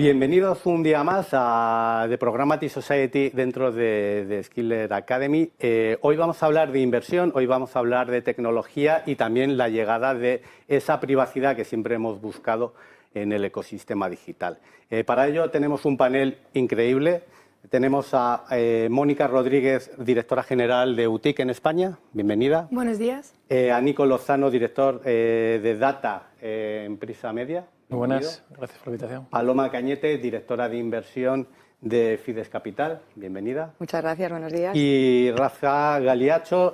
Bienvenidos un día más a The Programmatic Society dentro de Skiller Academy. Hoy vamos a hablar de inversión, hoy vamos a hablar de tecnología y también la llegada de esa privacidad que siempre hemos buscado en el ecosistema digital. Para ello tenemos un panel increíble. Tenemos a Mónica Rodríguez, directora general de UTIC en España. Bienvenida. Buenos días. A Nico Lozano, director de Data en Prisa Media. Muy buenas, gracias por la invitación. Paloma Cañete, directora de inversión de Fides Capital. Bienvenida. Muchas gracias, buenos días. Y Rafa Galiacho,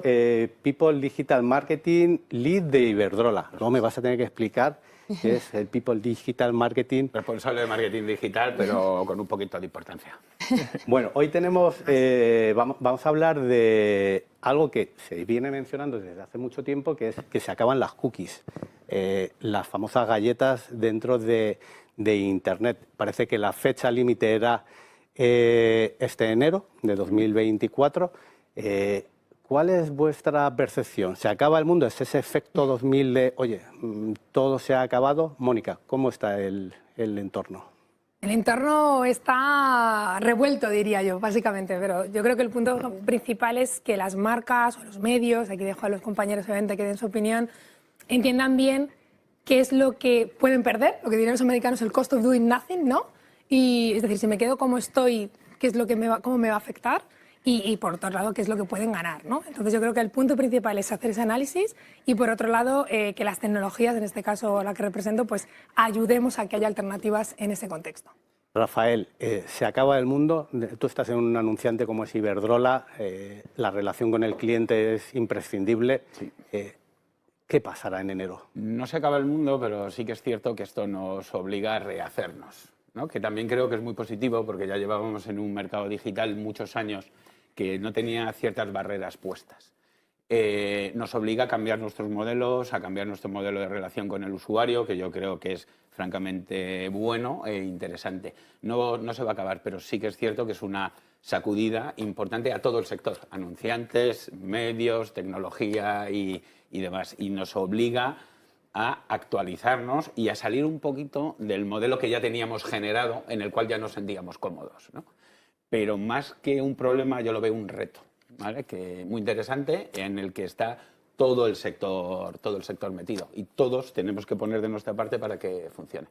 People Digital Marketing Lead de Iberdrola. Luego me vas a tener que explicar qué es el People Digital Marketing. Responsable de marketing digital, pero con un poquito de importancia. Bueno, hoy tenemos, vamos a hablar de algo que se viene mencionando desde hace mucho tiempo, que es que se acaban las cookies, las famosas galletas dentro de Internet. Parece que la fecha límite era este enero de 2024. ¿Cuál es vuestra percepción? ¿Se acaba el mundo? ¿Es ese efecto 2000 de, oye, todo se ha acabado? Mónica, ¿cómo está el entorno? El entorno está revuelto, diría yo, básicamente, pero yo creo que el punto principal es que las marcas o los medios, aquí dejo a los compañeros obviamente que den su opinión, entiendan bien qué es lo que pueden perder, lo que dirían los americanos, el cost of doing nothing, ¿no? Y es decir, si me quedo como estoy, qué es lo que cómo me va a afectar. Y por otro lado, qué es lo que pueden ganar, ¿no? Entonces yo creo que el punto principal es hacer ese análisis y por otro lado que las tecnologías, en este caso la que represento, pues ayudemos a que haya alternativas en ese contexto. Rafael, se acaba el mundo, tú estás en un anunciante como es Iberdrola, la relación con el cliente es imprescindible. Sí. ¿Qué pasará en enero? No se acaba el mundo, pero sí que es cierto que esto nos obliga a rehacernos, ¿no? Que también creo que es muy positivo porque ya llevábamos en un mercado digital muchos años que no tenía ciertas barreras puestas. Nos obliga a cambiar nuestros modelos, a cambiar nuestro modelo de relación con el usuario, que yo creo que es francamente bueno e interesante. No se va a acabar, pero sí que es cierto que es una sacudida importante a todo el sector, anunciantes, medios, tecnología y demás. Y nos obliga a actualizarnos y a salir un poquito del modelo que ya teníamos generado, en el cual ya nos sentíamos cómodos, ¿no? Pero más que un problema, yo lo veo un reto, ¿vale? Que muy interesante, en el que está todo el sector metido. Y todos tenemos que poner de nuestra parte para que funcione.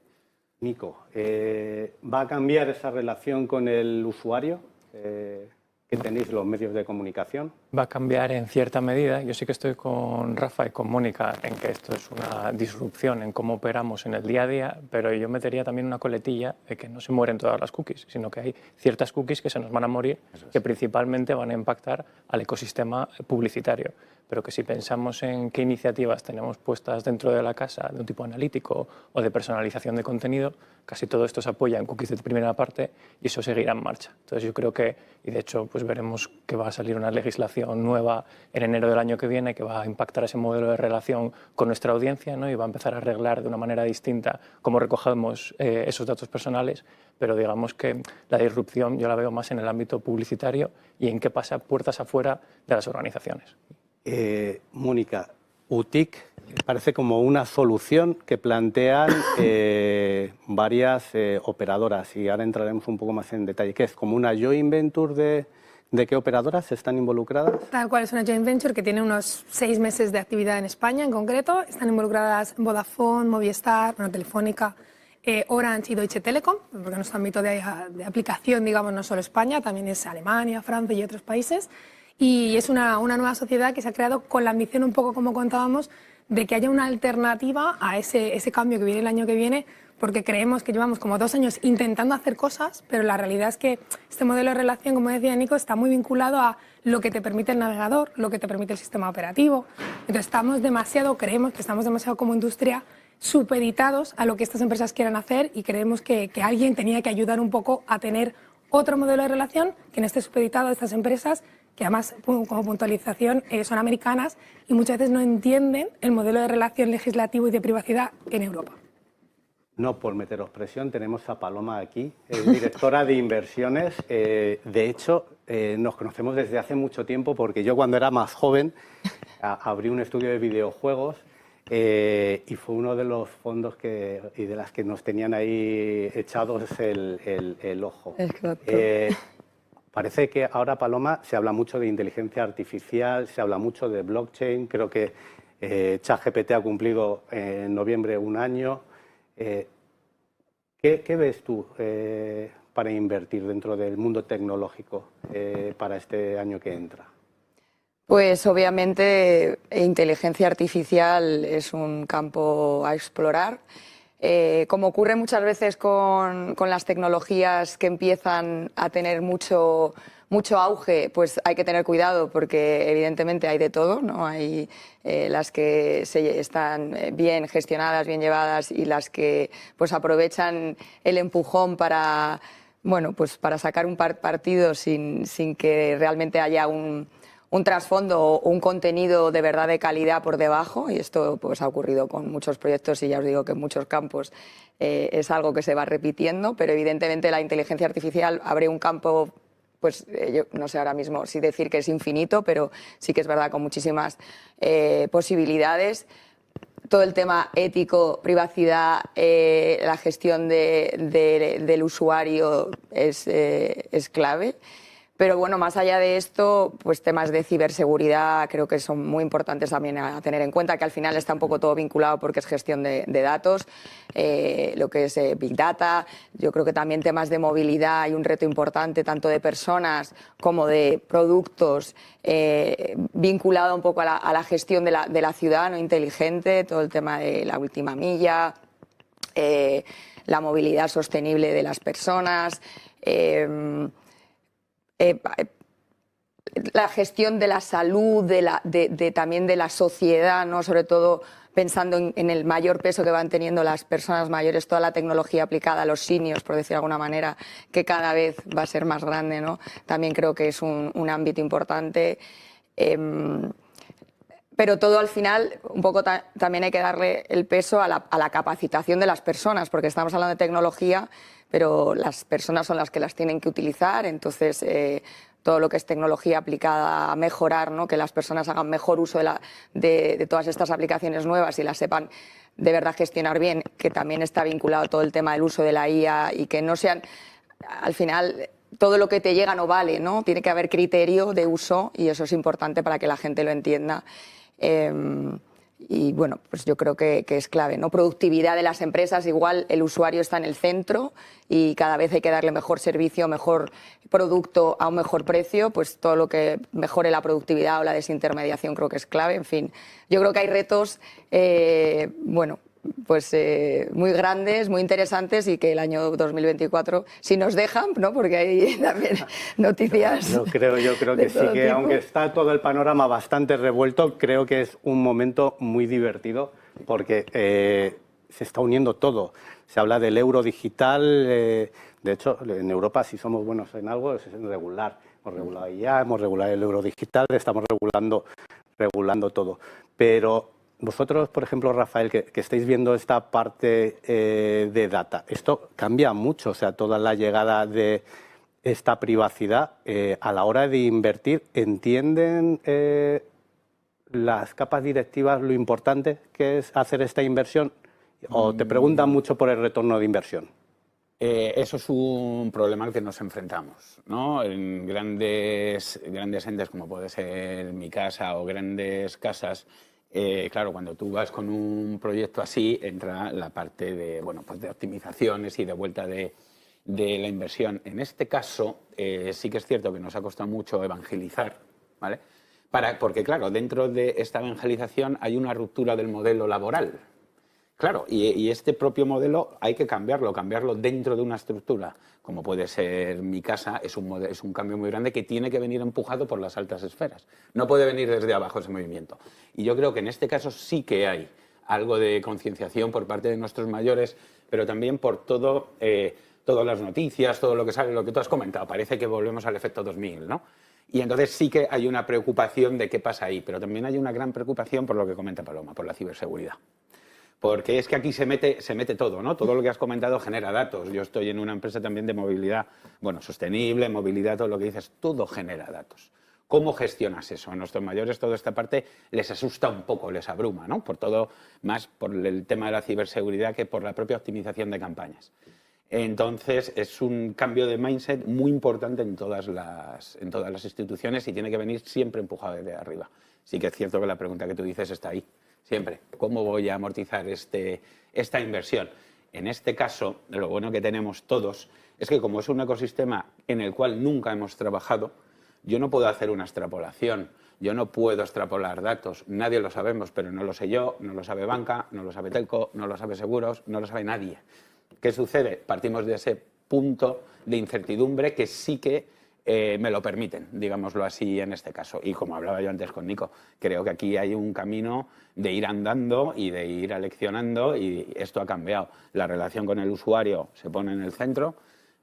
Nico, ¿va a cambiar esa relación con el usuario que tenéis los medios de comunicación? Va a cambiar en cierta medida. Yo sí que estoy con Rafa y con Mónica en que esto es una disrupción en cómo operamos en el día a día, pero yo metería también una coletilla de que no se mueren todas las cookies, sino que hay ciertas cookies que se nos van a morir, que principalmente van a impactar al ecosistema publicitario. Pero que si pensamos en qué iniciativas tenemos puestas dentro de la casa de un tipo analítico o de personalización de contenido, casi todo esto se apoya en cookies de primera parte y eso seguirá en marcha. Entonces yo creo que, y de hecho pues veremos que va a salir una legislación nueva en enero del año que viene que va a impactar ese modelo de relación con nuestra audiencia, ¿no? Y va a empezar a arreglar de una manera distinta cómo recogemos esos datos personales, pero digamos que la disrupción yo la veo más en el ámbito publicitario y en qué pasa puertas afuera de las organizaciones. Mónica, UTIC parece como una solución que plantean varias operadoras y ahora entraremos un poco más en detalle. ¿Qué es? ¿Como una joint venture de qué operadoras están involucradas? Tal cual, es una joint venture que tiene unos 6 meses de actividad en España en concreto. Están involucradas Vodafone, Movistar, Telefónica, Orange y Deutsche Telekom, porque nuestro ámbito de aplicación, digamos, no solo España, también es Alemania, Francia y otros países. Y es una nueva sociedad que se ha creado con la ambición, un poco como contábamos, de que haya una alternativa a ese cambio que viene el año que viene, porque creemos que llevamos como 2 años intentando hacer cosas, pero la realidad es que este modelo de relación, como decía Nico, está muy vinculado a lo que te permite el navegador, lo que te permite el sistema operativo. Entonces creemos que estamos demasiado como industria supeditados a lo que estas empresas quieran hacer y creemos que alguien tenía que ayudar un poco a tener otro modelo de relación que no esté supeditado a estas empresas que además, como puntualización, son americanas y muchas veces no entienden el modelo de relación legislativo y de privacidad en Europa. No por meteros presión, tenemos a Paloma aquí, directora de inversiones. De hecho, nos conocemos desde hace mucho tiempo porque yo cuando era más joven abrí un estudio de videojuegos y fue uno de los fondos y de las que nos tenían ahí echados el ojo. Exacto. Parece que ahora, Paloma, se habla mucho de inteligencia artificial, se habla mucho de blockchain. Creo que ChatGPT ha cumplido en noviembre un año. ¿Qué ves tú para invertir dentro del mundo tecnológico para este año que entra? Pues obviamente inteligencia artificial es un campo a explorar. Como ocurre muchas veces con las tecnologías que empiezan a tener mucho auge, pues hay que tener cuidado porque evidentemente hay de todo, ¿no? Hay las que están bien gestionadas, bien llevadas y las que pues aprovechan el empujón para, bueno, pues para sacar un partido sin que realmente haya un trasfondo o un contenido de verdad de calidad por debajo, y esto pues ha ocurrido con muchos proyectos y ya os digo que en muchos campos es algo que se va repitiendo, pero evidentemente la inteligencia artificial abre un campo, pues yo no sé ahora mismo si decir que es infinito, pero sí que es verdad con muchísimas posibilidades. Todo el tema ético, privacidad, la gestión del usuario es clave. Pero bueno, más allá de esto, pues temas de ciberseguridad creo que son muy importantes también a tener en cuenta, que al final está un poco todo vinculado porque es gestión de datos, lo que es Big Data. Yo creo que también temas de movilidad hay un reto importante, tanto de personas como de productos, vinculado un poco a la gestión de la ciudad, ¿no? Inteligente, todo el tema de la última milla, la movilidad sostenible de las personas. La gestión de la salud, también de la sociedad, ¿no? Sobre todo pensando en el mayor peso que van teniendo las personas mayores, toda la tecnología aplicada a los seniors, por decir de alguna manera, que cada vez va a ser más grande, ¿no? También creo que es un ámbito importante. Pero todo al final, un poco también hay que darle el peso a la capacitación de las personas, porque estamos hablando de tecnología, pero las personas son las que las tienen que utilizar, entonces todo lo que es tecnología aplicada a mejorar, ¿no? Que las personas hagan mejor uso de todas estas aplicaciones nuevas y las sepan de verdad gestionar bien, que también está vinculado a todo el tema del uso de la IA y que no sean, al final, todo lo que te llega no vale, ¿no? Tiene que haber criterio de uso y eso es importante para que la gente lo entienda. Y bueno, pues yo creo que es clave, ¿no? Productividad de las empresas, igual el usuario está en el centro y cada vez hay que darle mejor servicio, mejor producto a un mejor precio, pues todo lo que mejore la productividad o la desintermediación creo que es clave. En fin, yo creo que hay retos, bueno, pues muy grandes, muy interesantes y que el año 2024, si nos dejan, ¿no? Porque hay también noticias. Yo creo que sí, que aunque está todo el panorama bastante revuelto, creo que es un momento muy divertido porque se está uniendo todo. Se habla del euro digital, de hecho, en Europa si somos buenos en algo es en regular. Hemos regulado ya, hemos regulado el euro digital, estamos regulando todo. Pero vosotros, por ejemplo, Rafael, que estáis viendo esta parte de data, esto cambia mucho, o sea, toda la llegada de esta privacidad a la hora de invertir, ¿entienden las capas directivas lo importante que es hacer esta inversión? ¿O te preguntan mucho por el retorno de inversión? Eso es un problema al que nos enfrentamos, ¿no? En grandes entes como puede ser mi casa o grandes casas. Claro, cuando tú vas con un proyecto así, entra la parte de, bueno, pues de optimizaciones y de vuelta de la inversión. En este caso, sí que es cierto que nos ha costado mucho evangelizar, ¿vale? Porque, claro, dentro de esta evangelización hay una ruptura del modelo laboral. Claro, y este propio modelo hay que cambiarlo dentro de una estructura, como puede ser mi casa, es un cambio muy grande que tiene que venir empujado por las altas esferas. No puede venir desde abajo ese movimiento. Y yo creo que en este caso sí que hay algo de concienciación por parte de nuestros mayores, pero también por todas las noticias, todo lo que sale, lo que tú has comentado. Parece que volvemos al efecto 2000, ¿no? Y entonces sí que hay una preocupación de qué pasa ahí, pero también hay una gran preocupación por lo que comenta Paloma, por la ciberseguridad. Porque es que aquí se mete todo, ¿no? Todo lo que has comentado genera datos. Yo estoy en una empresa también de movilidad, bueno, sostenible, movilidad, todo lo que dices, todo genera datos. ¿Cómo gestionas eso? A nuestros mayores toda esta parte les asusta un poco, les abruma, ¿no? Por todo, más por el tema de la ciberseguridad que por la propia optimización de campañas. Entonces, es un cambio de mindset muy importante en todas las instituciones y tiene que venir siempre empujado desde arriba. Sí que es cierto que la pregunta que tú dices está ahí, siempre. ¿Cómo voy a amortizar esta inversión? En este caso, lo bueno que tenemos todos es que como es un ecosistema en el cual nunca hemos trabajado, yo no puedo hacer una extrapolación, yo no puedo extrapolar datos, nadie lo sabemos, pero no lo sé yo, no lo sabe banca, no lo sabe telco, no lo sabe seguros, no lo sabe nadie. ¿Qué sucede? Partimos de ese punto de incertidumbre que sí que me lo permiten, digámoslo así en este caso. Y como hablaba yo antes con Nico, creo que aquí hay un camino de ir andando y de ir aleccionando y esto ha cambiado. La relación con el usuario se pone en el centro.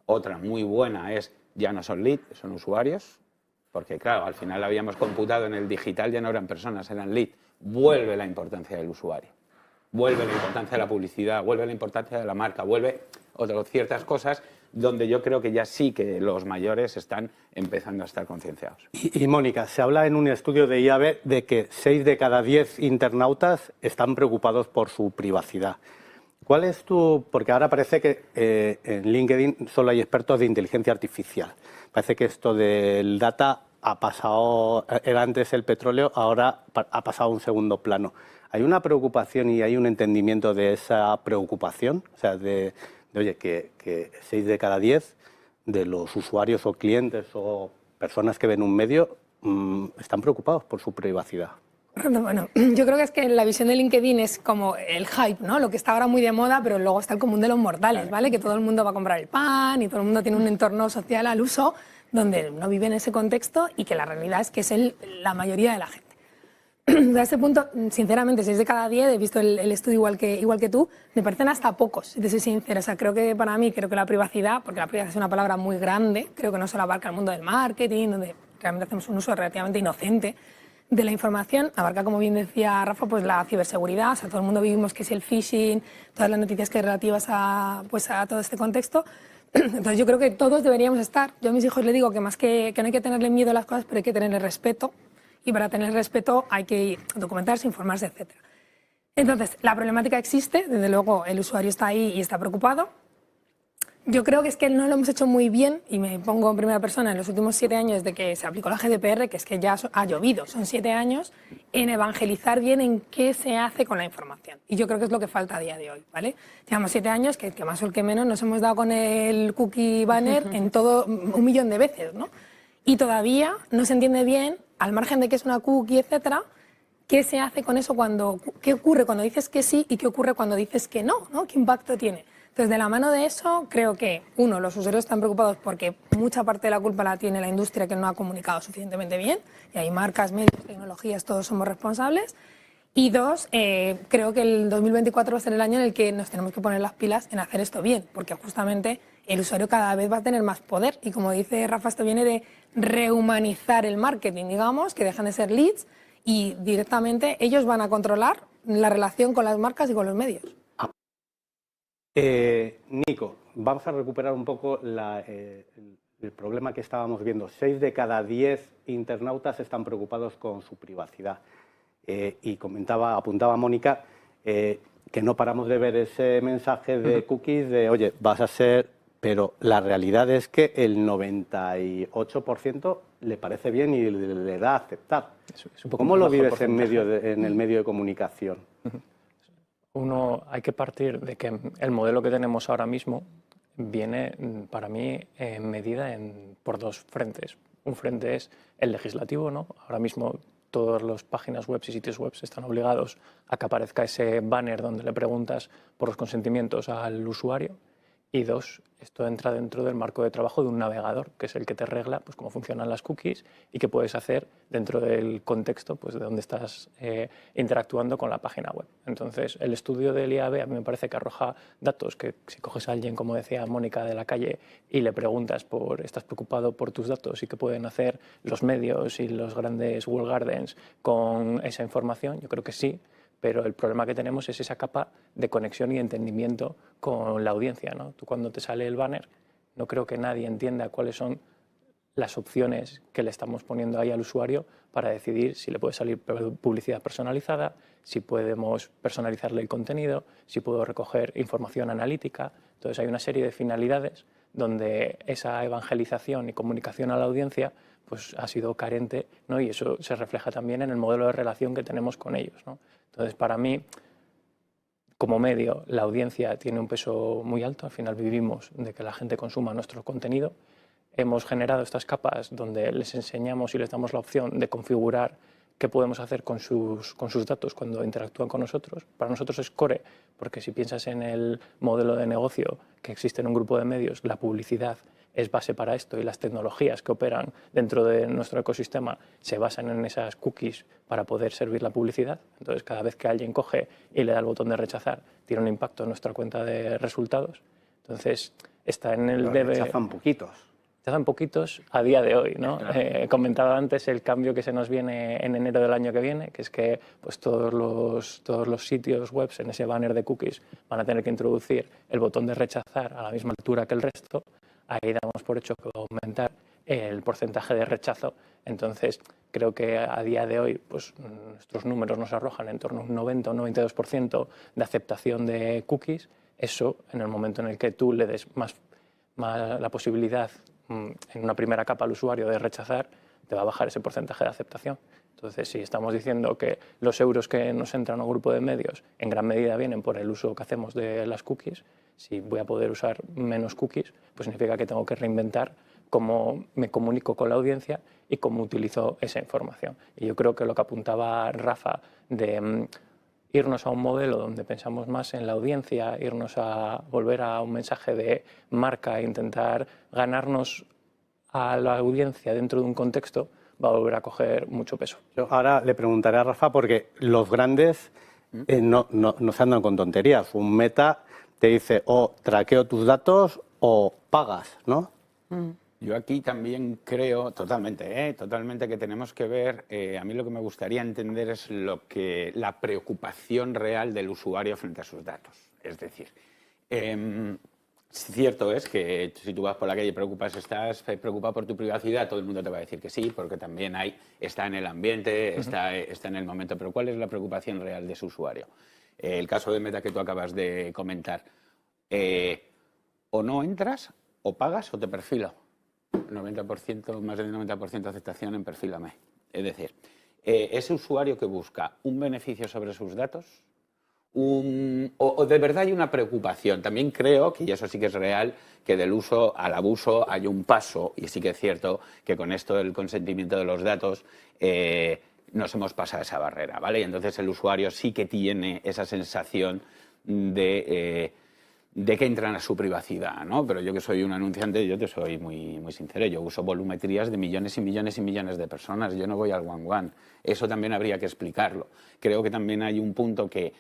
Otra muy buena es, ya no son leads, son usuarios, porque claro, al final habíamos computado en el digital, ya no eran personas, eran leads. Vuelve la importancia del usuario, vuelve la importancia de la publicidad, vuelve la importancia de la marca, vuelve otras ciertas cosas donde yo creo que ya sí que los mayores están empezando a estar concienciados. Y Mónica, se habla en un estudio de IAB de que 6 de cada 10 internautas están preocupados por su privacidad. ¿Cuál es porque ahora parece que en LinkedIn solo hay expertos de inteligencia artificial. Parece que esto del data ha pasado, era antes el petróleo, ahora ha pasado a un segundo plano. ¿Hay una preocupación y hay un entendimiento de esa preocupación? O sea, oye, que 6 de cada 10 de los usuarios o clientes o personas que ven un medio están preocupados por su privacidad. Bueno, yo creo que es que la visión de LinkedIn es como el hype, ¿no? Lo que está ahora muy de moda, pero luego está el común de los mortales, ¿vale? Que todo el mundo va a comprar el pan y todo el mundo tiene un entorno social al uso donde no vive en ese contexto y que la realidad es que es la mayoría de la gente. A este punto, sinceramente, 6 de cada 10, he visto el estudio igual que tú, me parecen hasta pocos, si te soy sincera. O sea, creo que para mí, creo que la privacidad, porque la privacidad es una palabra muy grande, creo que no solo abarca el mundo del marketing, donde realmente hacemos un uso relativamente inocente de la información, abarca, como bien decía Rafa, pues la ciberseguridad. O sea, todo el mundo vivimos que es el phishing, todas las noticias que relativas a todo este contexto. Entonces yo creo que todos deberíamos estar. Yo a mis hijos les digo que más que no hay que tenerle miedo a las cosas, pero hay que tenerle respeto. Y para tener respeto hay que documentarse, informarse, etc. Entonces, la problemática existe, desde luego el usuario está ahí y está preocupado. Yo creo que es que no lo hemos hecho muy bien, y me pongo en primera persona, en los últimos 7 años de que se aplicó la GDPR, que es que ya ha llovido, son 7 años, en evangelizar bien en qué se hace con la información. Y yo creo que es lo que falta a día de hoy, ¿vale? Llevamos 7 años, que más o el que menos nos hemos dado con el cookie banner en todo 1.000.000 de veces, ¿no? Y todavía no se entiende bien, al margen de que es una cookie, etcétera, qué se hace con eso, qué ocurre cuando dices que sí y qué ocurre cuando dices que no, ¿no? ¿Qué impacto tiene? Entonces, de la mano de eso, creo que, uno, los usuarios están preocupados porque mucha parte de la culpa la tiene la industria, que no ha comunicado suficientemente bien, y hay marcas, medios, tecnologías, todos somos responsables. Y dos, creo que el 2024 va a ser el año en el que nos tenemos que poner las pilas en hacer esto bien, porque justamente el usuario cada vez va a tener más poder. Y como dice Rafa, esto viene de rehumanizar el marketing, digamos, que dejan de ser leads y directamente ellos van a controlar la relación con las marcas y con los medios. Nico, vamos a recuperar un poco el problema que estábamos viendo. 6 de cada 10 internautas están preocupados con su privacidad. Y apuntaba Mónica, que no paramos de ver ese mensaje de cookies de, oye, vas a ser... Pero la realidad es que el 98% le parece bien y le da a aceptar. ¿Cómo lo vives en el medio de comunicación? Uno, hay que partir de que el modelo que tenemos ahora mismo viene, para mí, medida por 2 frentes. Un frente es el legislativo, ¿no? Ahora mismo todas las páginas web y sitios web están obligados a que aparezca ese banner donde le preguntas por los consentimientos al usuario. Y 2, esto entra dentro del marco de trabajo de un navegador, que es el que te regla pues, cómo funcionan las cookies y qué puedes hacer dentro del contexto pues, de donde estás interactuando con la página web. Entonces, el estudio del IAB a mí me parece que arroja datos que si coges a alguien, como decía Mónica, de la calle y le preguntas estás preocupado por tus datos y qué pueden hacer los medios y los grandes walled gardens con esa información, yo creo que sí. Pero el problema que tenemos es esa capa de conexión y entendimiento con la audiencia, ¿no? Tú cuando te sale el banner, no creo que nadie entienda cuáles son las opciones que le estamos poniendo ahí al usuario para decidir si le puede salir publicidad personalizada, si podemos personalizarle el contenido, si puedo recoger información analítica. Entonces hay una serie de finalidades donde esa evangelización y comunicación a la audiencia pues, ha sido carente, ¿no? Y eso se refleja también en el modelo de relación que tenemos con ellos, ¿no? Entonces, para mí, como medio, la audiencia tiene un peso muy alto. Al final vivimos de que la gente consuma nuestro contenido. Hemos generado estas capas donde les enseñamos y les damos la opción de configurar qué podemos hacer con sus datos cuando interactúan con nosotros. Para nosotros es core, porque si piensas en el modelo de negocio que existe en un grupo de medios, la publicidad es base para esto y las tecnologías que operan dentro de nuestro ecosistema se basan en esas cookies para poder servir la publicidad. Entonces, cada vez que alguien coge y le da el botón de rechazar, tiene un impacto en nuestra cuenta de resultados. Entonces, está en el debe... Rechazan poquitos. Rechazan poquitos a día de hoy, ¿no? Claro. Comentaba antes el cambio que se nos viene en enero del año que viene, que es que pues, todos los sitios web en ese banner de cookies van a tener que introducir el botón de rechazar a la misma altura que el resto. Ahí damos por hecho que va a aumentar el porcentaje de rechazo. Entonces, creo que a día de hoy pues, nuestros números nos arrojan en torno a un 90 o 92% de aceptación de cookies. Eso, en el momento en el que tú le des más la posibilidad en una primera capa al usuario de rechazar, te va a bajar ese porcentaje de aceptación. Entonces, si estamos diciendo que los euros que nos entran a un grupo de medios en gran medida vienen por el uso que hacemos de las cookies, si voy a poder usar menos cookies, pues significa que tengo que reinventar cómo me comunico con la audiencia y cómo utilizo esa información. Y yo creo que lo que apuntaba Rafa de irnos a un modelo donde pensamos más en la audiencia, irnos a volver a un mensaje de marca e intentar ganarnos a la audiencia dentro de un contexto, va a volver a coger mucho peso. Yo ahora le preguntaré a Rafa porque los grandes no se andan con tonterías. Un Meta te dice o traqueo tus datos o pagas, ¿no? Yo aquí también creo totalmente que tenemos que ver, a mí lo que me gustaría entender es la preocupación real del usuario frente a sus datos. Es decir, cierto es que si tú vas por la calle y estás preocupado por tu privacidad, todo el mundo te va a decir que sí, porque también está en el ambiente, está en el momento. Pero ¿cuál es la preocupación real de su usuario? El caso de Meta que tú acabas de comentar. O no entras, o pagas, o te perfilo. 90%, más del 90% de aceptación en perfílame. Es decir, ese usuario que busca un beneficio sobre sus datos, o de verdad hay una preocupación. También creo que, y eso sí que es real, que del uso al abuso hay un paso, y sí que es cierto que con esto del consentimiento de los datos nos hemos pasado esa barrera, ¿vale? Y entonces el usuario sí que tiene esa sensación de que entran a su privacidad, ¿no? Pero yo que soy un anunciante, yo te soy muy sincero, yo uso volumetrías de millones y millones y millones de personas, yo no voy al one-one. Eso también habría que explicarlo. Creo que también hay un punto que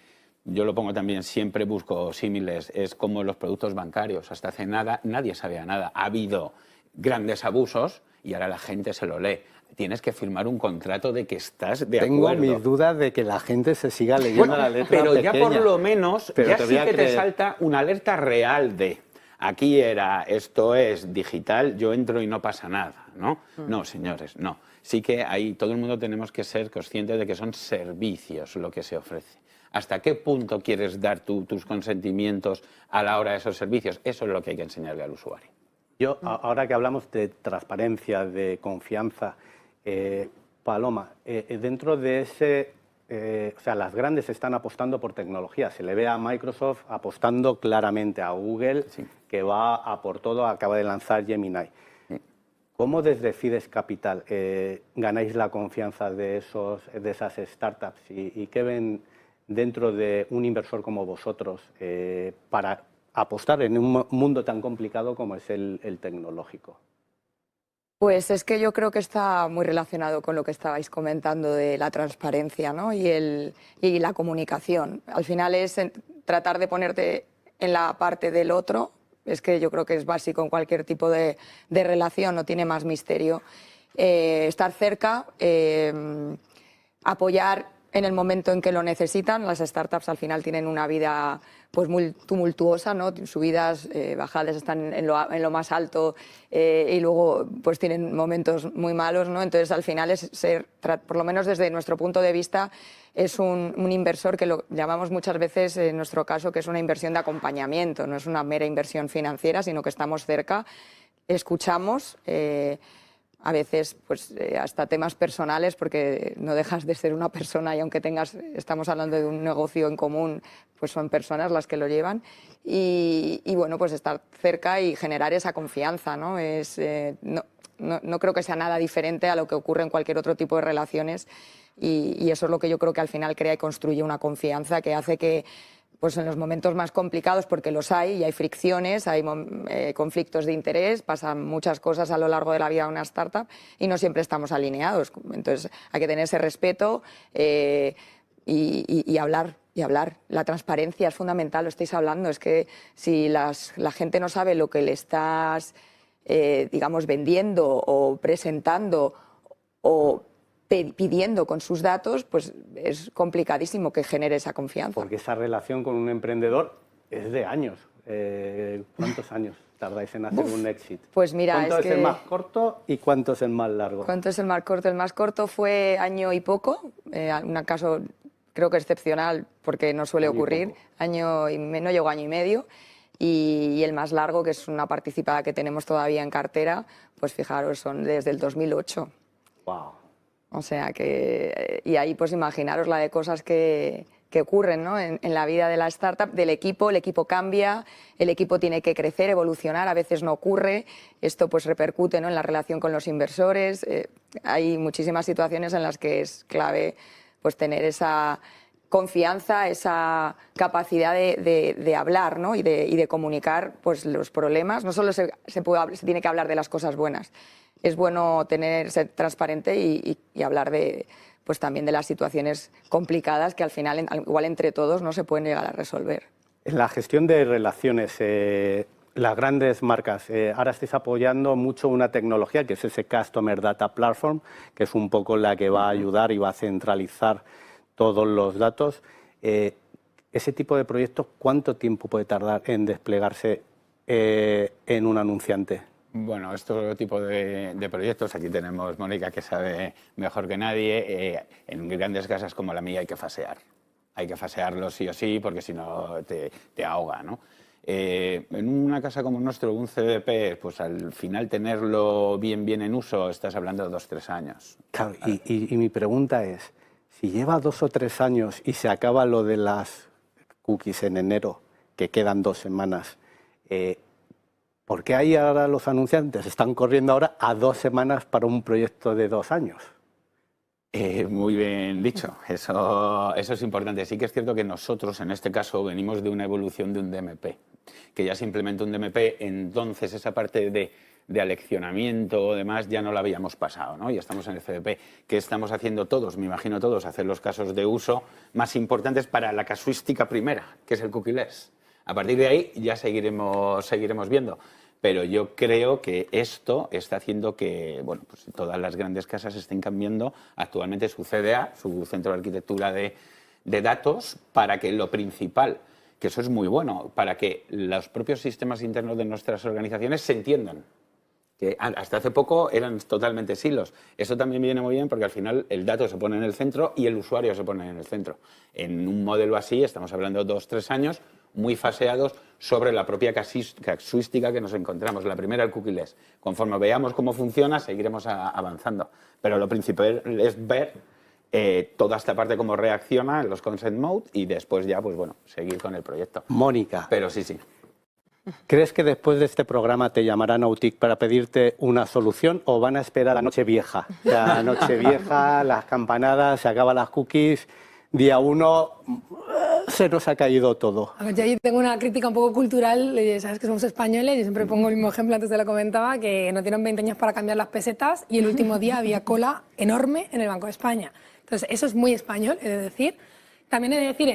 yo lo pongo también, siempre busco símiles, es como los productos bancarios. Hasta hace nada nadie sabía nada. Ha habido grandes abusos y ahora la gente se lo lee. Tienes que firmar un contrato de que estás de acuerdo. Tengo mis dudas de que la gente se siga leyendo la letra pero pequeña. Ya por lo menos, pero ya sí que te salta una alerta real de aquí esto es digital, yo entro y no pasa nada, ¿no? No, señores, no. Sí que ahí todo el mundo tenemos que ser conscientes de que son servicios lo que se ofrece. ¿Hasta qué punto quieres dar tus consentimientos a la hora de esos servicios? Eso es lo que hay que enseñarle al usuario. Yo, ahora que hablamos de transparencia, de confianza, Paloma, dentro de ese, o sea, las grandes están apostando por tecnología. Se le ve a Microsoft apostando claramente, a Google, sí, que va a por todo, acaba de lanzar Gemini. Sí. ¿Cómo desde Fides Capital ganáis la confianza de esas startups y qué ven dentro de un inversor como vosotros para apostar en un mundo tan complicado como es el tecnológico? Pues es que yo creo que está muy relacionado con lo que estabais comentando de la transparencia, ¿no? y la comunicación. Al final es tratar de ponerte en la parte del otro. Es que yo creo que es básico en cualquier tipo de relación, no tiene más misterio. Estar cerca, apoyar en el momento en que lo necesitan. Las startups al final tienen una vida pues muy tumultuosa, ¿no? Subidas, bajadas, están en lo más alto y luego pues tienen momentos muy malos, ¿no? Entonces al final es ser, por lo menos desde nuestro punto de vista, es un inversor que lo llamamos muchas veces, en nuestro caso, que es una inversión de acompañamiento, no es una mera inversión financiera, sino que estamos cerca, escuchamos, a veces pues, hasta temas personales, porque no dejas de ser una persona y aunque estamos hablando de un negocio en común, pues son personas las que lo llevan y bueno, pues estar cerca y generar esa confianza, ¿no? No creo que sea nada diferente a lo que ocurre en cualquier otro tipo de relaciones y eso es lo que yo creo que al final crea y construye una confianza que hace que pues en los momentos más complicados, porque los hay y hay fricciones, hay conflictos de interés, pasan muchas cosas a lo largo de la vida de una startup y no siempre estamos alineados. Entonces hay que tener ese respeto y hablar. Y hablar. La transparencia es fundamental, lo estáis hablando. Es que si la gente no sabe lo que le estás, digamos, vendiendo o presentando o pidiendo con sus datos, pues es complicadísimo que genere esa confianza. Porque esa relación con un emprendedor es de años. ¿Cuántos años tardáis en hacer un exit? Pues mira, ¿Cuánto es el más corto y cuánto es el más largo? ¿Cuánto es el más corto? El más corto fue año y poco, un caso creo que excepcional porque no suele ocurrir, no llegó año y medio. Y el más largo, que es una participada que tenemos todavía en cartera, pues fijaros, son desde el 2008. Wow. O sea que, y ahí pues imaginaros la de cosas que ocurren, ¿no? en la vida de la startup, del equipo. El equipo cambia, el equipo tiene que crecer, evolucionar, a veces no ocurre, esto pues repercute, ¿no? en la relación con los inversores. Hay muchísimas situaciones en las que es clave pues tener esa confianza, esa capacidad de hablar, ¿no? y de comunicar pues los problemas. No solo se tiene que hablar de las cosas buenas, es bueno ser transparente y hablar pues también de las situaciones complicadas que al final, igual entre todos, no se pueden llegar a resolver. En la gestión de relaciones, las grandes marcas, ahora estáis apoyando mucho una tecnología que es ese Customer Data Platform, que es un poco la que va a ayudar y va a centralizar todos los datos. Ese tipo de proyectos, ¿cuánto tiempo puede tardar en desplegarse en un anunciante? Bueno, este tipo de proyectos, aquí tenemos Mónica que sabe mejor que nadie, en grandes casas como la mía hay que fasear. Hay que fasearlo sí o sí porque si no te ahoga, ¿no? En una casa como nuestro, un CDP, pues al final tenerlo bien en uso, estás hablando de 2-3 años. Claro, y mi pregunta es, si lleva 2 o 3 años y se acaba lo de las cookies en enero, que quedan 2 semanas, ¿por qué ahí ahora los anunciantes están corriendo ahora a 2 semanas para un proyecto de 2 años? Muy bien dicho, eso es importante. Sí que es cierto que nosotros, en este caso, venimos de una evolución de un DMP, que ya se implementó un DMP, entonces esa parte de aleccionamiento o demás ya no la habíamos pasado, ¿no? Y estamos en el CDP. ¿Qué estamos haciendo todos? Me imagino todos, hacer los casos de uso más importantes para la casuística primera, que es el cookieless. A partir de ahí ya seguiremos viendo. Pero yo creo que esto está haciendo que bueno, pues todas las grandes casas estén cambiando actualmente su CDA, su centro de arquitectura de datos, para que lo principal, que eso es muy bueno, para que los propios sistemas internos de nuestras organizaciones se entiendan. Que hasta hace poco eran totalmente silos. Eso también viene muy bien porque al final el dato se pone en el centro y el usuario se pone en el centro. En un modelo así, estamos hablando de 2-3 años, muy faseados sobre la propia casuística que nos encontramos. La primera, el cookieless. Conforme veamos cómo funciona, seguiremos avanzando. Pero lo principal es ver toda esta parte, cómo reacciona en los consent mode y después ya, pues bueno, seguir con el proyecto. Mónica. Pero sí. ¿Crees que después de este programa te llamarán Autic para pedirte una solución o van a esperar a Nochevieja? O sea, Nochevieja, las campanadas, se acaban las cookies, día 1 se nos ha caído todo. A ver, yo ahí tengo una crítica un poco cultural, sabes que somos españoles, yo siempre pongo el mismo ejemplo, antes te lo comentaba, que no tienen 20 años para cambiar las pesetas y el último día había cola enorme en el Banco de España. Entonces, eso es muy español, he de decir. También he de decir,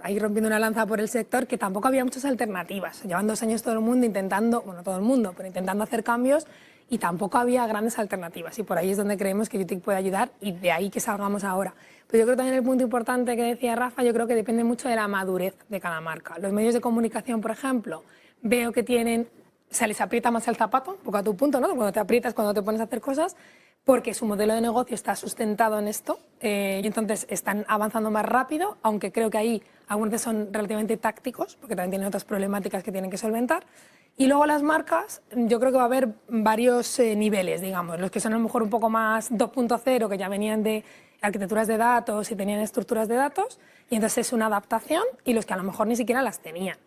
ahí rompiendo una lanza por el sector, que tampoco había muchas alternativas. Llevan 2 años todo el mundo intentando, bueno, todo el mundo, pero intentando hacer cambios y tampoco había grandes alternativas. Y por ahí es donde creemos que UTIC puede ayudar y de ahí que salgamos ahora. Pero yo creo también el punto importante que decía Rafa, yo creo que depende mucho de la madurez de cada marca. Los medios de comunicación, por ejemplo, veo que tienen, se les aprieta más el zapato, un poco a tu punto, ¿no? Cuando te aprietas, cuando te pones a hacer cosas, porque su modelo de negocio está sustentado en esto y entonces están avanzando más rápido, aunque creo que ahí algunos veces son relativamente tácticos, porque también tienen otras problemáticas que tienen que solventar. Y luego las marcas, yo creo que va a haber varios niveles, digamos, los que son a lo mejor un poco más 2.0, que ya venían de arquitecturas de datos y tenían estructuras de datos, y entonces es una adaptación, y los que a lo mejor ni siquiera las tenían.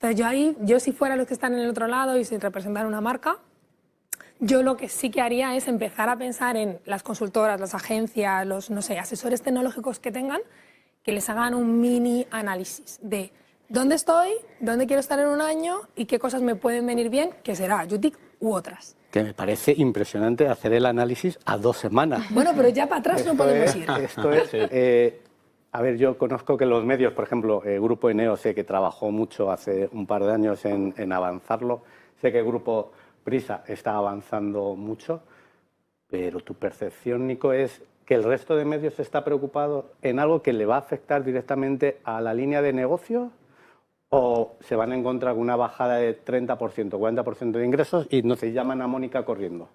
Entonces yo si fuera los que están en el otro lado y si representan una marca, yo lo que sí que haría es empezar a pensar en las consultoras, las agencias, los, no sé, asesores tecnológicos que tengan, que les hagan un mini análisis de dónde estoy, dónde quiero estar en un año y qué cosas me pueden venir bien, que será UTIC u otras. Que me parece impresionante hacer el análisis a 2 semanas. Bueno, pero ya para atrás no podemos ir. Esto es, a ver, yo conozco que los medios, por ejemplo, el Grupo Eneo, sé que trabajó mucho hace un par de años en avanzarlo, sé que el Grupo Prisa está avanzando mucho, pero tu percepción, Nico, es que el resto de medios está preocupado en algo que le va a afectar directamente a la línea de negocio, o se van a encontrar con una bajada de 30%, 40% de ingresos y no se llaman a Mónica corriendo.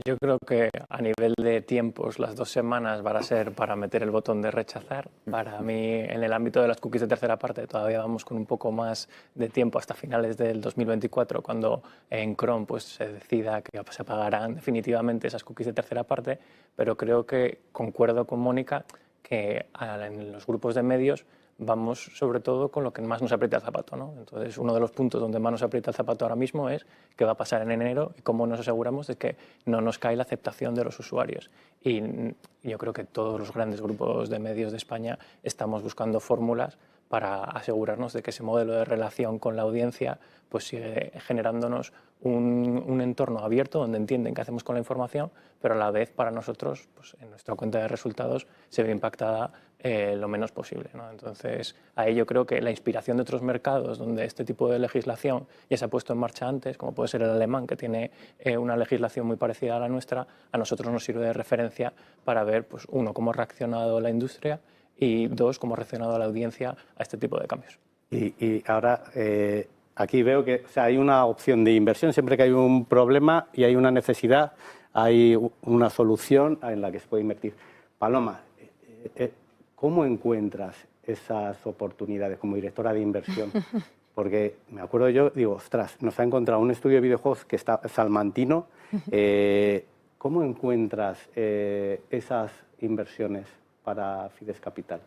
Yo creo que a nivel de tiempos las 2 semanas van a ser para meter el botón de rechazar. Para mí, en el ámbito de las cookies de tercera parte, todavía vamos con un poco más de tiempo hasta finales del 2024, cuando en Chrome pues, se decida que se apagarán definitivamente esas cookies de tercera parte, pero creo que concuerdo con Mónica que en los grupos de medios vamos sobre todo con lo que más nos aprieta el zapato, ¿no? Entonces, uno de los puntos donde más nos aprieta el zapato ahora mismo es qué va a pasar en enero y cómo nos aseguramos de que no nos cae la aceptación de los usuarios. Y yo creo que todos los grandes grupos de medios de España estamos buscando fórmulas para asegurarnos de que ese modelo de relación con la audiencia pues sigue generándonos un entorno abierto donde entienden qué hacemos con la información, pero a la vez para nosotros, pues, en nuestra cuenta de resultados, se ve impactada lo menos posible, ¿no? Entonces, ahí yo creo que la inspiración de otros mercados donde este tipo de legislación ya se ha puesto en marcha antes, como puede ser el alemán, que tiene una legislación muy parecida a la nuestra, a nosotros nos sirve de referencia para ver, pues, uno, cómo ha reaccionado la industria y 2, cómo ha reaccionado la audiencia a este tipo de cambios. Y ahora, aquí veo que hay una opción de inversión, siempre que hay un problema y hay una necesidad, hay una solución en la que se puede invertir. Paloma, ¿cómo encuentras esas oportunidades como directora de inversión? Porque me acuerdo yo, digo, ostras, nos ha encontrado un estudio de videojuegos que está salmantino. ¿Cómo encuentras esas inversiones para Fides Capital?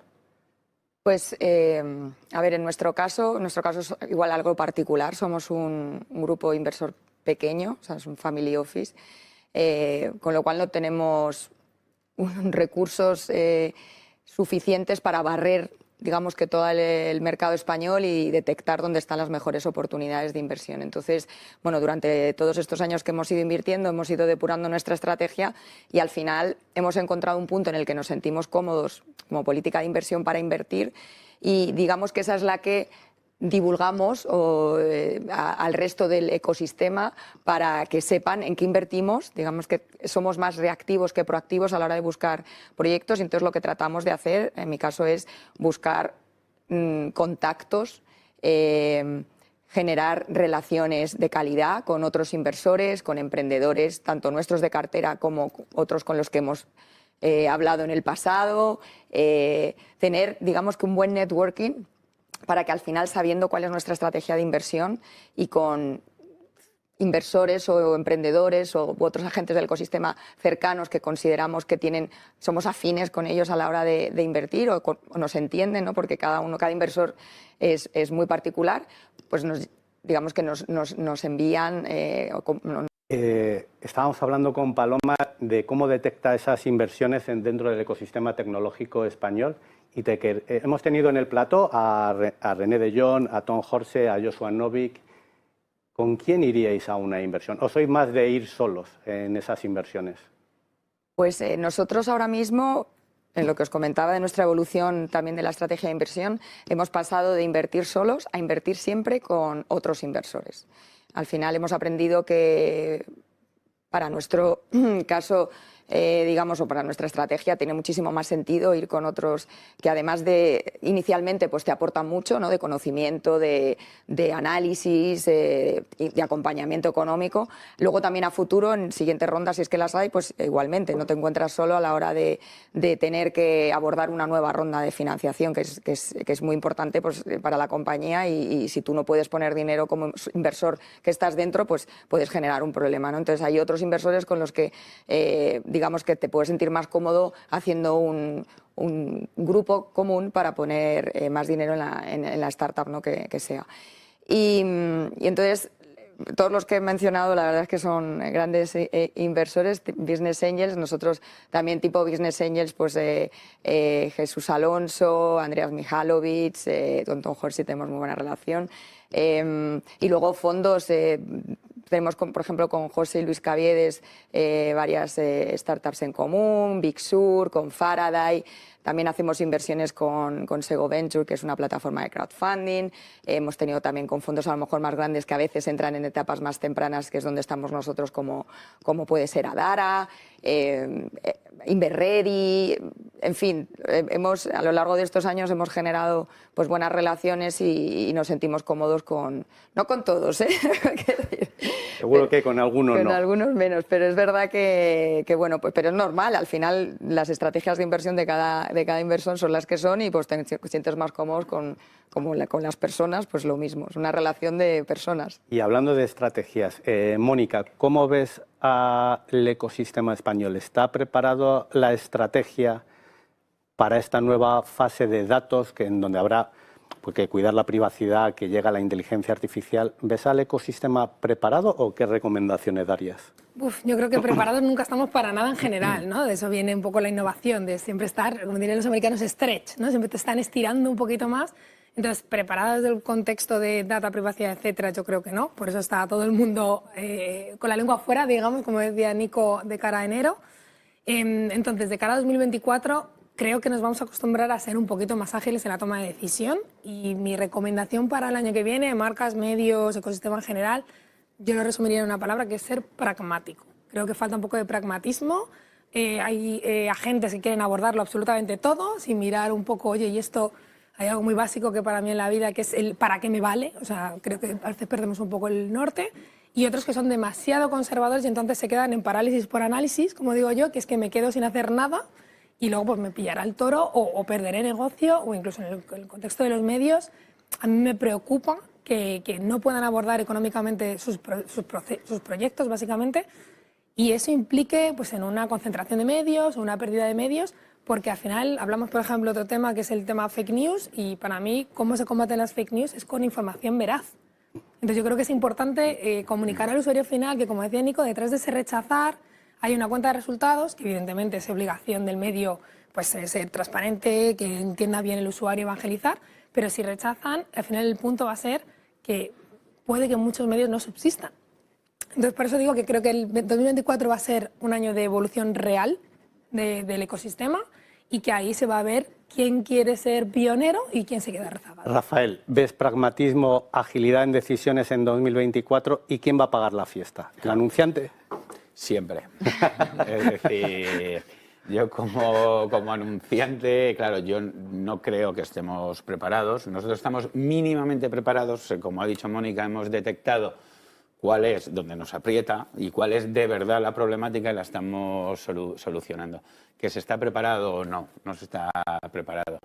Pues, a ver, en nuestro caso es igual algo particular. Somos un grupo inversor pequeño, o sea, es un family office, con lo cual no tenemos recursos suficientes para barrer, digamos, que todo el mercado español y detectar dónde están las mejores oportunidades de inversión. Entonces, bueno, durante todos estos años que hemos ido invirtiendo, hemos ido depurando nuestra estrategia y al final hemos encontrado un punto en el que nos sentimos cómodos como política de inversión para invertir y digamos que esa es la que divulgamos al resto del ecosistema para que sepan en qué invertimos. Digamos que somos más reactivos que proactivos a la hora de buscar proyectos y entonces lo que tratamos de hacer, en mi caso, es buscar contactos, generar relaciones de calidad con otros inversores, con emprendedores, tanto nuestros de cartera como otros con los que hemos hablado en el pasado, tener, digamos, que un buen networking para que al final, sabiendo cuál es nuestra estrategia de inversión y con inversores o emprendedores u otros agentes del ecosistema cercanos que consideramos que somos afines con ellos a la hora de invertir o nos entienden, ¿no? Porque cada inversor es muy particular, pues digamos que nos envían... Estábamos hablando con Paloma de cómo detecta esas inversiones dentro del ecosistema tecnológico español y que hemos tenido en el plató a René de Jong, a Tom Horse, a Joshua Novik. ¿Con quién iríais a una inversión? ¿O sois más de ir solos en esas inversiones? Pues nosotros ahora mismo, en lo que os comentaba de nuestra evolución también de la estrategia de inversión, hemos pasado de invertir solos a invertir siempre con otros inversores. Al final hemos aprendido que para nuestro caso, digamos, o para nuestra estrategia, tiene muchísimo más sentido ir con otros que además de inicialmente pues te aportan mucho, ¿no? De conocimiento, de análisis, de acompañamiento económico. Luego también a futuro, en siguientes rondas, si es que las hay, pues igualmente no te encuentras solo a la hora de tener que abordar una nueva ronda de financiación, que es muy importante pues, para la compañía y si tú no puedes poner dinero como inversor que estás dentro, pues puedes generar un problema, ¿no? Entonces hay otros inversores con los que digamos que te puedes sentir más cómodo haciendo un grupo común para poner más dinero en la startup, ¿no? que sea. Y entonces, todos los que he mencionado, la verdad es que son grandes inversores, business angels. Nosotros también tipo business angels, pues Jesús Alonso, Andreas Mihalowicz, con Tom Horsey tenemos muy buena relación. Y luego fondos, tenemos, por ejemplo, con José y Luis Caviedes varias startups en común, Big Sur, con Faraday. También hacemos inversiones con Sego Venture, que es una plataforma de crowdfunding. Hemos tenido también con fondos a lo mejor más grandes que a veces entran en etapas más tempranas, que es donde estamos nosotros, como puede ser Adara, Inverready. En fin, a lo largo de estos años hemos generado pues, buenas relaciones y nos sentimos cómodos no con todos, ¿eh? Seguro que con algunos no. Con algunos menos, pero es verdad que bueno, pues, pero es normal. Al final, las estrategias de inversión de cada inversor son las que son y pues te sientes más cómodos con las personas, pues lo mismo. Es una relación de personas. Y hablando de estrategias, Mónica, ¿cómo ves al ecosistema español? ¿Está preparado la estrategia para esta nueva fase de datos en donde habrá que cuidar la privacidad, que llega la inteligencia artificial? ¿Ves al ecosistema preparado o qué recomendaciones darías? Yo creo que preparados nunca estamos para nada en general, ¿no? De eso viene un poco la innovación, de siempre estar, como dirían los americanos, stretch, ¿no? Siempre te están estirando un poquito más. Entonces, preparados desde el contexto de data, privacidad, etcétera, yo creo que no. Por eso está todo el mundo con la lengua afuera, digamos, como decía Nico, de cara a enero. Entonces, de cara a 2024, creo que nos vamos a acostumbrar a ser un poquito más ágiles en la toma de decisión y mi recomendación para el año que viene, marcas, medios, ecosistema en general, yo lo resumiría en una palabra que es ser pragmático. Creo que falta un poco de pragmatismo. Hay agentes que quieren abordarlo absolutamente todo sin mirar un poco, oye, y esto, hay algo muy básico que para mí en la vida que es el para qué me vale. O sea, creo que a veces perdemos un poco el norte. Y otros que son demasiado conservadores y entonces se quedan en parálisis por análisis, como digo yo, que es que me quedo sin hacer nada y luego pues me pillará el toro o perderé negocio, o incluso en el contexto de los medios, a mí me preocupa que no puedan abordar económicamente sus proyectos, básicamente, y eso implique pues, en una concentración de medios o una pérdida de medios, porque al final hablamos, por ejemplo, de otro tema que es el tema fake news, y para mí cómo se combaten las fake news es con información veraz. Entonces yo creo que es importante comunicar al usuario final que, como decía Nico, detrás de ese rechazar hay una cuenta de resultados, que evidentemente es obligación del medio pues, ser transparente, que entienda bien el usuario, evangelizar, pero si rechazan, al final el punto va a ser que puede que muchos medios no subsistan. Entonces, por eso digo que creo que el 2024 va a ser un año de evolución real del ecosistema y que ahí se va a ver quién quiere ser pionero y quién se queda rezagado. Rafael, ¿ves pragmatismo, agilidad en decisiones en 2024 y quién va a pagar la fiesta? ¿El anunciante? Siempre. Es decir, yo como anunciante, claro, yo no creo que estemos preparados. Nosotros estamos mínimamente preparados. Como ha dicho Mónica, hemos detectado cuál es donde nos aprieta y cuál es de verdad la problemática y la estamos solucionando. ¿Que se está preparado o no? No se está preparado.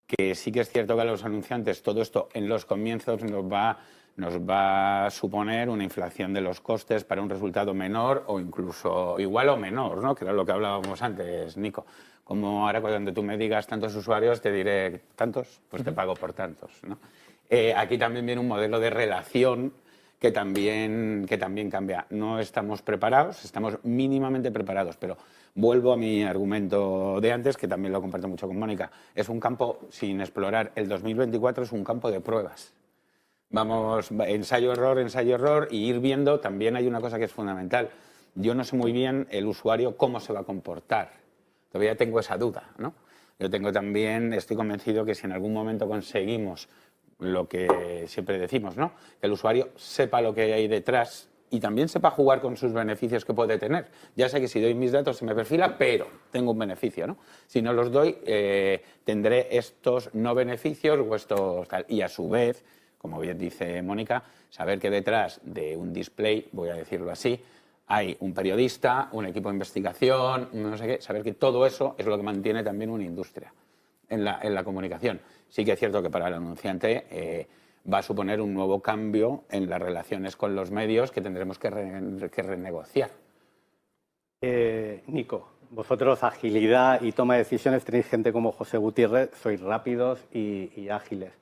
Que sí que es cierto que a los anunciantes todo esto en los comienzos nos va a suponer una inflación de los costes para un resultado menor o incluso igual o menor, ¿no? Que era lo que hablábamos antes, Nico. Como ahora cuando tú me digas tantos usuarios te diré tantos, pues te pago por tantos, ¿no? Aquí también viene un modelo de relación que también cambia. No estamos preparados, estamos mínimamente preparados, pero vuelvo a mi argumento de antes, que también lo comparto mucho con Mónica. Es un campo sin explorar. El 2024 es un campo de pruebas. Vamos, ensayo-error, y ir viendo. También hay una cosa que es fundamental. Yo no sé muy bien el usuario cómo se va a comportar. Todavía tengo esa duda, ¿no? Yo estoy convencido que si en algún momento conseguimos lo que siempre decimos, ¿no? Que el usuario sepa lo que hay detrás y también sepa jugar con sus beneficios que puede tener. Ya sé que si doy mis datos se me perfila, pero tengo un beneficio, ¿no? Si no los doy, tendré estos no beneficios o estos tal. Y a su vez, como bien dice Mónica, saber que detrás de un display, voy a decirlo así, hay un periodista, un equipo de investigación, no sé qué, saber que todo eso es lo que mantiene también una industria en la comunicación. Sí que es cierto que para el anunciante va a suponer un nuevo cambio en las relaciones con los medios que tendremos que renegociar. Nico, vosotros agilidad y toma de decisiones, tenéis gente como José Gutiérrez, sois rápidos y ágiles.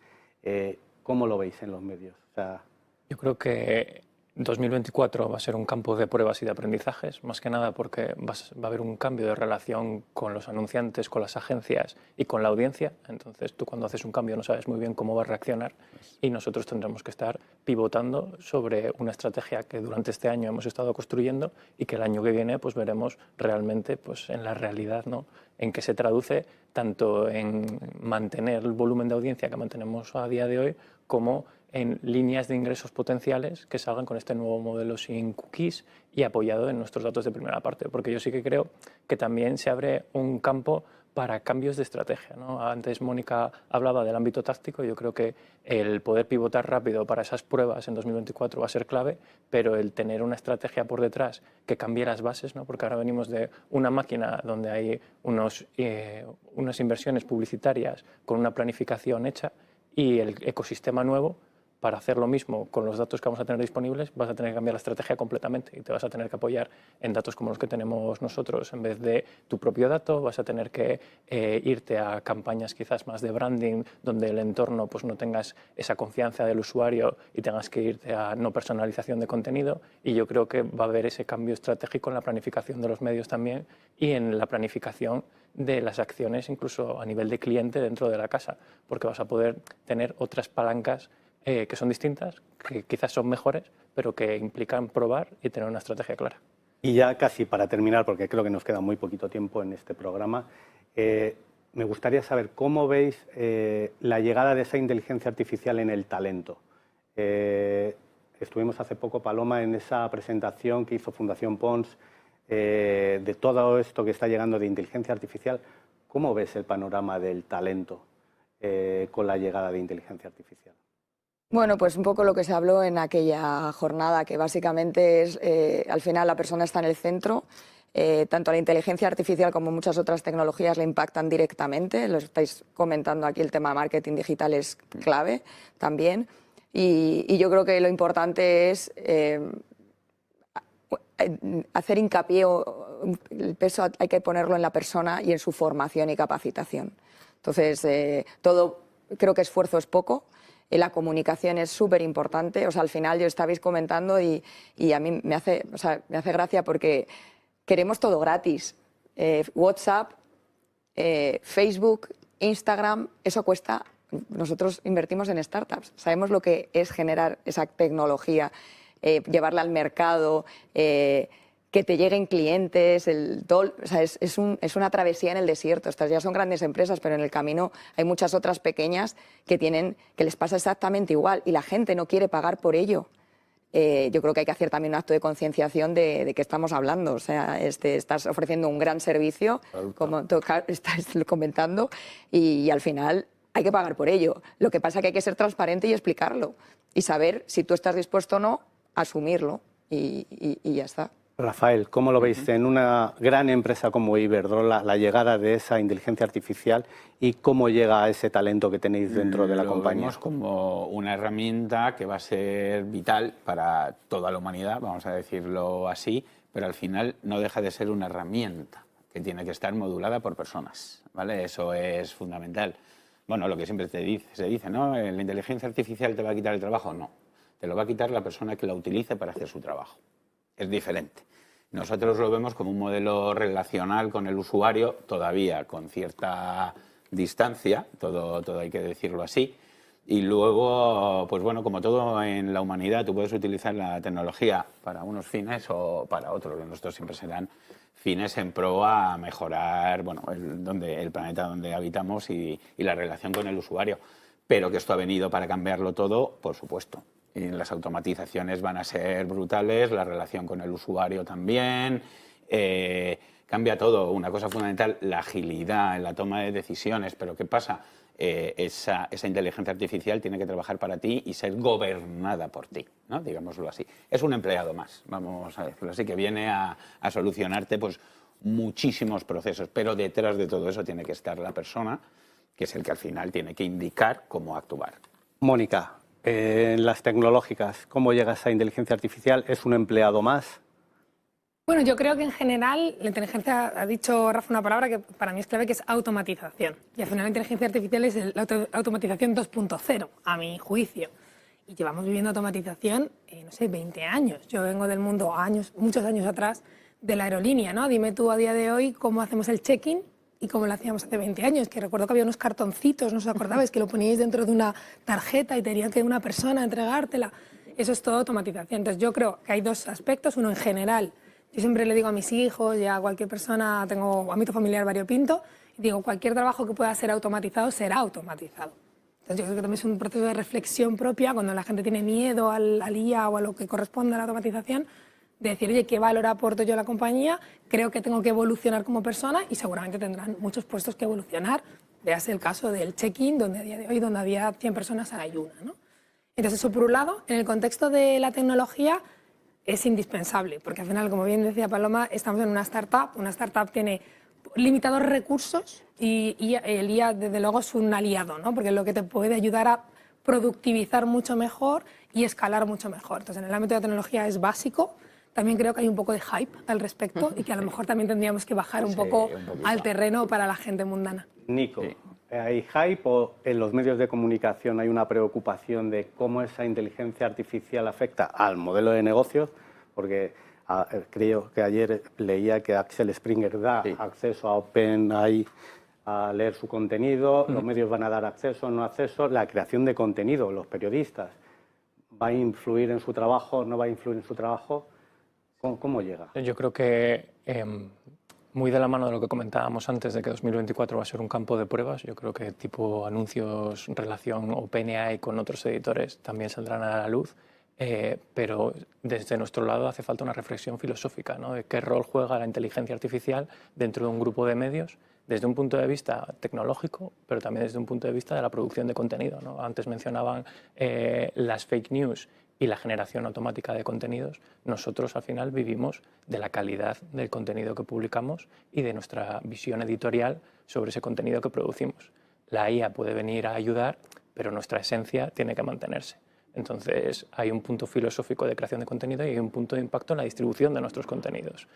¿Cómo lo veis en los medios? O sea, yo creo que 2024 va a ser un campo de pruebas y de aprendizajes, más que nada porque va a haber un cambio de relación con los anunciantes, con las agencias y con la audiencia. Entonces tú cuando haces un cambio no sabes muy bien cómo va a reaccionar y nosotros tendremos que estar pivotando sobre una estrategia que durante este año hemos estado construyendo y que el año que viene pues veremos realmente pues, en la realidad, ¿no? En qué se traduce tanto en mantener el volumen de audiencia que mantenemos a día de hoy como en líneas de ingresos potenciales que salgan con este nuevo modelo sin cookies y apoyado en nuestros datos de primera parte, porque yo sí que creo que también se abre un campo para cambios de estrategia, ¿no? Antes Mónica hablaba del ámbito táctico, yo creo que el poder pivotar rápido para esas pruebas en 2024 va a ser clave, pero el tener una estrategia por detrás que cambie las bases, ¿no? Porque ahora venimos de una máquina donde hay unas inversiones publicitarias con una planificación hecha y el ecosistema nuevo. Para hacer lo mismo con los datos que vamos a tener disponibles, vas a tener que cambiar la estrategia completamente y te vas a tener que apoyar en datos como los que tenemos nosotros. En vez de tu propio dato, vas a tener que irte a campañas quizás más de branding, donde el entorno pues, no tengas esa confianza del usuario y tengas que irte a no personalización de contenido. Y yo creo que va a haber ese cambio estratégico en la planificación de los medios también y en la planificación de las acciones, incluso a nivel de cliente dentro de la casa, porque vas a poder tener otras palancas que son distintas, que quizás son mejores, pero que implican probar y tener una estrategia clara. Y ya casi para terminar, porque creo que nos queda muy poquito tiempo en este programa, me gustaría saber cómo veis la llegada de esa inteligencia artificial en el talento. Estuvimos hace poco, Paloma, en esa presentación que hizo Fundación Pons de todo esto que está llegando de inteligencia artificial. ¿Cómo ves el panorama del talento con la llegada de inteligencia artificial? Bueno, pues un poco lo que se habló en aquella jornada, que básicamente es, al final la persona está en el centro, tanto la inteligencia artificial como muchas otras tecnologías le impactan directamente, lo estáis comentando aquí, el tema de marketing digital es clave también, y yo creo que lo importante es hacer hincapié, el peso hay que ponerlo en la persona y en su formación y capacitación. Entonces, todo, creo que esfuerzo es poco. La comunicación es súper importante. O sea, al final yo estabais comentando y a mí me hace gracia porque queremos todo gratis. WhatsApp, Facebook, Instagram, eso cuesta. Nosotros invertimos en startups. Sabemos lo que es generar esa tecnología, llevarla al mercado, que te lleguen clientes, o sea, es una travesía en el desierto. Estas ya son grandes empresas, pero en el camino hay muchas otras pequeñas que les pasa exactamente igual y la gente no quiere pagar por ello. Yo creo que hay que hacer también un acto de concienciación de qué estás hablando. O sea, estás ofreciendo un gran servicio, como tú estás comentando, y al final hay que pagar por ello. Lo que pasa es que hay que ser transparente y explicarlo y saber si tú estás dispuesto o no a asumirlo y ya está. Rafael, ¿cómo lo veis en una gran empresa como Iberdrola, la llegada de esa inteligencia artificial y cómo llega a ese talento que tenéis dentro de la compañía? Lo vemos como una herramienta que va a ser vital para toda la humanidad, vamos a decirlo así, pero al final no deja de ser una herramienta que tiene que estar modulada por personas, ¿vale? Eso es fundamental. Bueno, lo que siempre se dice, ¿no? ¿La inteligencia artificial te va a quitar el trabajo? No, te lo va a quitar la persona que la utilice para hacer su trabajo. Es diferente. Nosotros lo vemos como un modelo relacional con el usuario, todavía con cierta distancia, todo hay que decirlo así. Y luego, pues bueno, como todo en la humanidad, tú puedes utilizar la tecnología para unos fines o para otros. Los nuestros siempre serán fines en pro a mejorar, bueno, el planeta donde habitamos y la relación con el usuario. Pero que esto ha venido para cambiarlo todo, por supuesto. Y las automatizaciones van a ser brutales, la relación con el usuario también. Cambia todo. Una cosa fundamental, la agilidad en la toma de decisiones. Pero ¿qué pasa? Esa inteligencia artificial tiene que trabajar para ti y ser gobernada por ti, ¿no? Digámoslo así. Es un empleado más, vamos a decirlo así, que viene a solucionarte pues, muchísimos procesos. Pero detrás de todo eso tiene que estar la persona, que es el que al final tiene que indicar cómo actuar. Mónica, en las tecnológicas, ¿cómo llega esa inteligencia artificial? ¿Es un empleado más? Bueno, yo creo que en general la inteligencia, ha dicho Rafa una palabra que para mí es clave, que es automatización. Y al final la inteligencia artificial es la automatización 2.0, a mi juicio. Y llevamos viviendo automatización, no sé, 20 años. Yo vengo del mundo muchos años atrás de la aerolínea, ¿no? Dime tú a día de hoy cómo hacemos el check-in y cómo lo hacíamos hace 20 años, que recuerdo que había unos cartoncitos, ¿no os acordabais? Que lo poníais dentro de una tarjeta y tenía que una persona entregártela. Eso es todo automatización. Entonces yo creo que hay dos aspectos. Uno, en general, yo siempre le digo a mis hijos y a cualquier persona, tengo ámbito familiar variopinto, y digo, cualquier trabajo que pueda ser automatizado será automatizado. Entonces yo creo que también es un proceso de reflexión propia cuando la gente tiene miedo al IA o a lo que corresponde a la automatización, de decir, oye, ¿qué valor aporto yo a la compañía? Creo que tengo que evolucionar como persona y seguramente tendrán muchos puestos que evolucionar. Véase el caso del check-in, donde a día de hoy donde había 100 personas hay una, ¿no? Entonces eso por un lado. En el contexto de la tecnología, es indispensable, porque al final, como bien decía Paloma, estamos en una startup tiene limitados recursos y el IA desde luego es un aliado, ¿no? Porque es lo que te puede ayudar a productivizar mucho mejor y escalar mucho mejor. Entonces, en el ámbito de la tecnología es básico. También creo que hay un poco de hype al respecto y que a lo mejor también tendríamos que bajar un poco al terreno para la gente mundana. Nico, ¿hay hype o en los medios de comunicación hay una preocupación de cómo esa inteligencia artificial afecta al modelo de negocios? Porque creo que ayer leía que Axel Springer da acceso a OpenAI a leer su contenido, los medios van a dar acceso, no acceso, la creación de contenido, los periodistas, ¿va a influir en su trabajo, no va a influir en su trabajo? ¿Cómo llega? Yo creo que muy de la mano de lo que comentábamos antes de que 2024 va a ser un campo de pruebas, yo creo que tipo anuncios, relación OpenAI con otros editores también saldrán a la luz, pero desde nuestro lado hace falta una reflexión filosófica, ¿no? De qué rol juega la inteligencia artificial dentro de un grupo de medios, desde un punto de vista tecnológico, pero también desde un punto de vista de la producción de contenido, ¿no? Antes mencionaban las fake news y la generación automática de contenidos. Nosotros al final vivimos de la calidad del contenido que publicamos y de nuestra visión editorial sobre ese contenido que producimos. La IA puede venir a ayudar, pero nuestra esencia tiene que mantenerse. Entonces hay un punto filosófico de creación de contenido y hay un punto de impacto en la distribución de nuestros contenidos.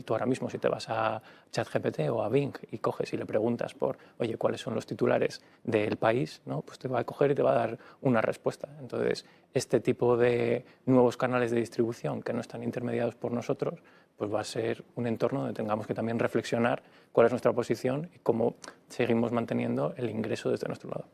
Tú ahora mismo, si te vas a ChatGPT o a Bing y coges y le preguntas por, oye, ¿cuáles son los titulares del país?, ¿no? Pues te va a coger y te va a dar una respuesta. Entonces, este tipo de nuevos canales de distribución que no están intermediados por nosotros, pues va a ser un entorno donde tengamos que también reflexionar cuál es nuestra posición y cómo seguimos manteniendo el ingreso desde nuestro lado.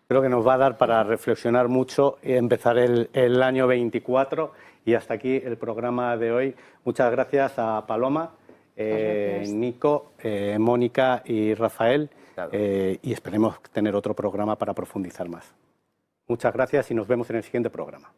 Creo que nos va a dar para reflexionar mucho y empezar el año 24. Y hasta aquí el programa de hoy. Muchas gracias a Paloma, Nico, Mónica y Rafael. Claro. Y esperemos tener otro programa para profundizar más. Muchas gracias y nos vemos en el siguiente programa.